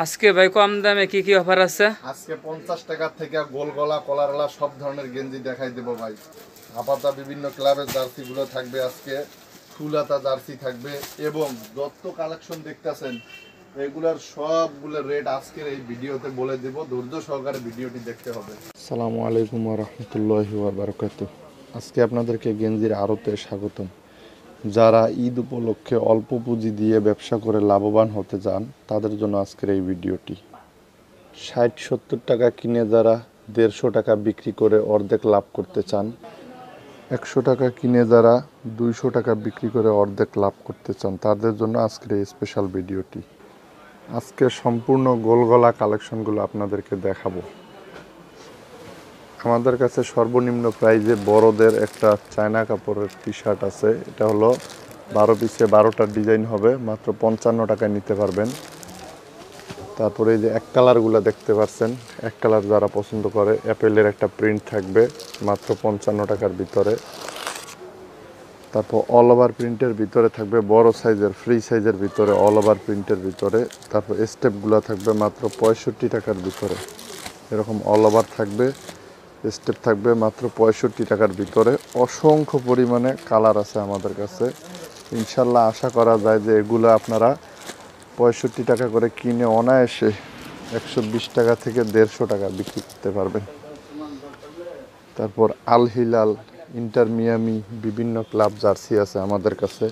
আজকে ভাই কম দামে কি কি অফার আছে? আজকে 50 টাকা থেকে গোল গলা কলারলা সব ধরনের গেঞ্জি দেখাই দেবো ভাই। আপাতত বিভিন্ন ক্লাবের জার্সিগুলো থাকবে, আজকে ফুল হাতা জার্সি থাকবে এবং যত কালেকশন দেখতেছেন এগুলার সবগুলো রেট আজকের এই ভিডিওতে বলে দেব, ধৈর্য সহকারে ভিডিওটি দেখতে হবে। আসসালামু আলাইকুম ওয়া রাহমাতুল্লাহি ওয়া বারাকাতুহু। আজকে আপনাদেরকে গেঞ্জির আড়তে স্বাগতম। যারা ঈদ উপলক্ষে অল্প পুঁজি দিয়ে ব্যবসা করে লাভবান হতে চান তাদের জন্য আজকের এই ভিডিওটি। 60-70 টাকা কিনে যারা 150 টাকা বিক্রি করে অর্ধেক লাভ করতে চান, 100 টাকা কিনে যারা 200 টাকা বিক্রি করে অর্ধেক লাভ করতে চান তাদের জন্য আজকের এই স্পেশাল ভিডিওটি। আজকে সম্পূর্ণ গোলগলা কালেকশনগুলো আপনাদেরকে দেখাবো। আমাদের কাছে সর্বনিম্ন প্রাইজে বড়দের একটা চায়না কাপড়ের টি শার্ট আছে। এটা হলো 12 পিসে 12টা ডিজাইন হবে, মাত্র 55 টাকায় নিতে পারবেন। তারপরে এই যে এক কালারগুলো দেখতে পাচ্ছেন, এক কালার যারা পছন্দ করে অ্যাপেলের একটা প্রিন্ট থাকবে মাত্র 55 টাকার ভিতরে। তারপর অল ওভার প্রিন্টের ভিতরে থাকবে বড় সাইজের ফ্রি সাইজের ভিতরে অল ওভার প্রিন্টের ভিতরে। তারপর স্টেপগুলো থাকবে মাত্র 65 টাকার ভিতরে। এরকম অল ওভার থাকবে, স্টেপ থাকবে মাত্র 65 টাকার ভিতরে। অসংখ্য পরিমাণে কালার আছে আমাদের কাছে। ইনশাল্লাহ আশা করা যায় যে এগুলো আপনারা 65 টাকা করে কিনে অনায়াসে 120 টাকা থেকে 150 টাকা বিক্রি করতে পারবেন। তারপর আল হিলাল, ইন্টার মিয়ামি বিভিন্ন ক্লাব জার্সি আছে আমাদের কাছে,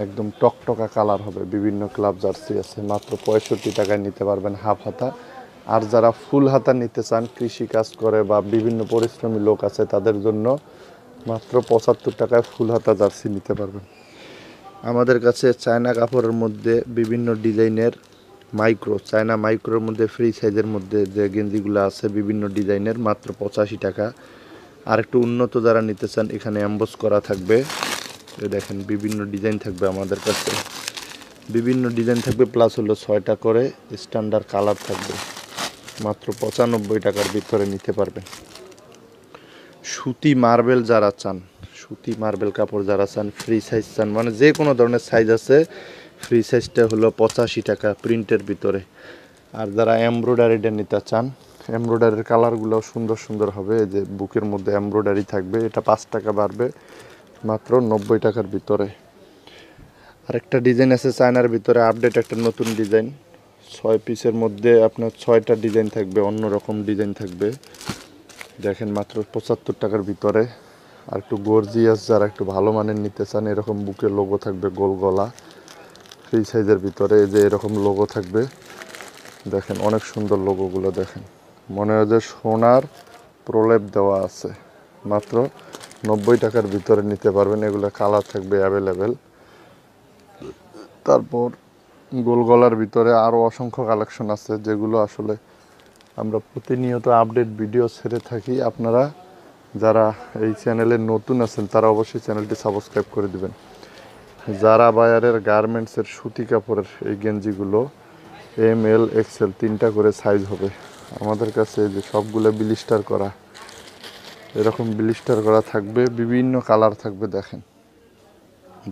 একদম টকটকা কালার হবে। বিভিন্ন ক্লাব জার্সি আছে, মাত্র 65 টাকায় নিতে পারবেন হাফ হাতা। আর যারা ফুল হাতা নিতে চান, কৃষি কাজ করে বা বিভিন্ন পরিশ্রমী লোক আছে তাদের জন্য মাত্র 75 টাকায় ফুল হাতা জার্সি নিতে পারবেন। আমাদের কাছে চায়না কাপড়ের মধ্যে বিভিন্ন ডিজাইনের মাইক্রো, চায়না মাইক্রোর মধ্যে ফ্রি সাইজের মধ্যে যে গেঞ্জিগুলো আছে বিভিন্ন ডিজাইনের মাত্র 85 টাকা। আর একটু উন্নত যারা নিতে চান এখানে এমবস করা থাকবে। দেখেন বিভিন্ন ডিজাইন থাকবে আমাদের কাছে, বিভিন্ন ডিজাইন থাকবে, প্লাস হলো 6টা করে স্ট্যান্ডার্ড কালার থাকবে, মাত্র 95 টাকার ভিতরে নিতে পারবেন। সুতি মার্বেল যারা চান, সুতি মার্বেল কাপড় যারা চান, ফ্রি সাইজ চান, মানে যে কোনো ধরনের সাইজ আছে, ফ্রি সাইজটা হলো 85 টাকা প্রিন্টের ভিতরে। আর যারা এমব্রয়ডারিটা নিতে চান, এমব্রয়ডারির কালারগুলো সুন্দর সুন্দর হবে। এই যে বুকের মধ্যে এমব্রয়ডারি থাকবে, এটা 5 টাকা বাড়বে, মাত্র 90 টাকার ভিতরে। আরেকটা ডিজাইন আছে চায়নার ভিতরে আপডেট একটা নতুন ডিজাইন, 6 পিসের মধ্যে আপনার 6টা ডিজাইন থাকবে, অন্যরকম ডিজাইন থাকবে। দেখেন মাত্র 75 টাকার ভিতরে। আর একটু গর্জিয়াস যারা একটু ভালো মানের নিতে চান, এরকম বুকে লোগো থাকবে গোল গলা, ফ্রি সাইজের ভিতরে। এই যে এরকম লোগো থাকবে, দেখেন অনেক সুন্দর লোগোগুলো, দেখেন মনে হয় যে সোনার প্রলেপ দেওয়া আছে। মাত্র 90 টাকার ভিতরে নিতে পারবেন। এগুলো কালার থাকবে অ্যাভেলেবেল। তারপর গোল গলার ভিতরে আরও অসংখ্য কালেকশন আছে যেগুলো আসলে আমরা প্রতিনিয়ত আপডেট ভিডিও ছেড়ে থাকি। আপনারা যারা এই চ্যানেলে নতুন আছেন তারা অবশ্যই চ্যানেলটি সাবস্ক্রাইব করে দিবেন। যারা বায়ারের গার্মেন্টসের সুতি কাপড়ের এই গেঞ্জিগুলো ML XL 3টা করে সাইজ হবে আমাদের কাছে। যে সবগুলো ব্লিস্টার করা, এরকম ব্লিস্টার করা থাকবে, বিভিন্ন কালার থাকবে, দেখেন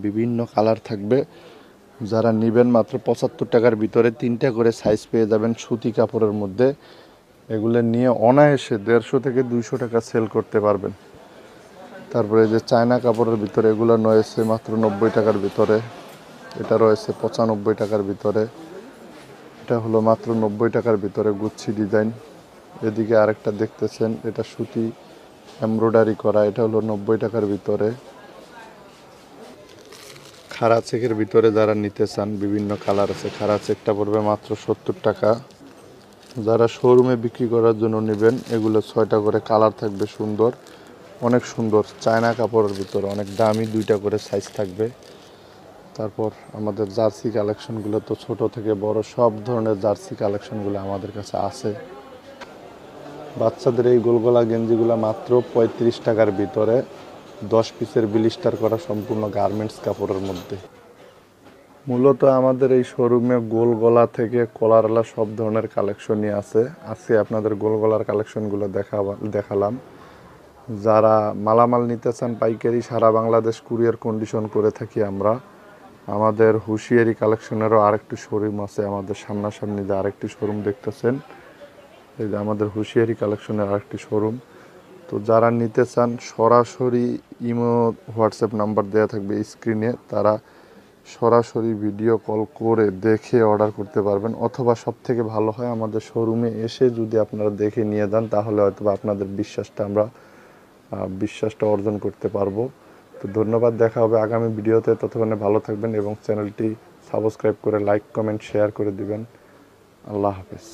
বিভিন্ন কালার থাকবে। যারা নেবেন মাত্র 75 টাকার ভিতরে 3টা করে সাইজ পেয়ে যাবেন সুতি কাপড়ের মধ্যে। এগুলো নিয়ে অনায়াসে 150 থেকে 200 টাকা সেল করতে পারবেন। তারপরে যে চায়না কাপড়ের ভিতরে এগুলো রয়েছে মাত্র 90 টাকার ভিতরে, এটা রয়েছে 95 টাকার ভিতরে, এটা হলো মাত্র 90 টাকার ভিতরে গুচ্ছি ডিজাইন। এদিকে আরেকটা দেখতেছেন, এটা সুতি এমব্রয়ডারি করা, এটা হলো 90 টাকার ভিতরে। খাড়া চেকের ভিতরে যারা নিতে চান বিভিন্ন কালার আছে, খাড়া চেকটা পড়বে মাত্র 70 টাকা। যারা শোরুমে বিক্রি করার জন্য নেবেন, এগুলো 6টা করে কালার থাকবে, সুন্দর, অনেক সুন্দর চায়না কাপড়ের ভিতরে, অনেক দামি, 2টা করে সাইজ থাকবে। তারপর আমাদের জার্সি কালেকশনগুলো তো ছোট থেকে বড় সব ধরনের জার্সি কালেকশনগুলো আমাদের কাছে আছে। বাচ্চাদের এই গোলগলা গেঞ্জিগুলো মাত্র 35 টাকার ভিতরে, 10 পিসের ব্লিস্টার করা সম্পূর্ণ গার্মেন্টস কাপড়ের মধ্যে। মূলত আমাদের এই শোরুমে গোল গলা থেকে কলারওয়ালা সব ধরনের কালেকশনই আছে। আজকে আপনাদের গোল গলার কালেকশনগুলো দেখালাম। যারা মালামাল নিতে চান পাইকারি, সারা বাংলাদেশ কুরিয়ার কন্ডিশন করে থাকি আমরা। আমাদের হুঁশিয়ারি কালেকশনেরও আরেকটি শোরুম আছে, আমাদের সামনাসামনি যে আরেকটি শোরুম দেখতেছেন, এই যে আমাদের হুঁশিয়ারি কালেকশনের আরেকটি শোরুম। তো যারা নিতে চান সরাসরি ইমো হোয়াটসঅ্যাপ নাম্বার দেওয়া থাকবে স্ক্রিনে, তারা সরাসরি ভিডিও কল করে দেখে অর্ডার করতে পারবেন, অথবা সব থেকে ভালো হয় আমাদের শোরুমে এসে যদি আপনারা দেখে নিয়ে যান, তাহলে হয়তো আপনাদের বিশ্বাসটা অর্জন করতে পারবো। তো ধন্যবাদ, দেখা হবে আগামী ভিডিওতে। ততক্ষণে ভালো থাকবেন এবং চ্যানেলটি সাবস্ক্রাইব করে লাইক কমেন্ট শেয়ার করে দিবেন। আল্লাহ হাফেজ।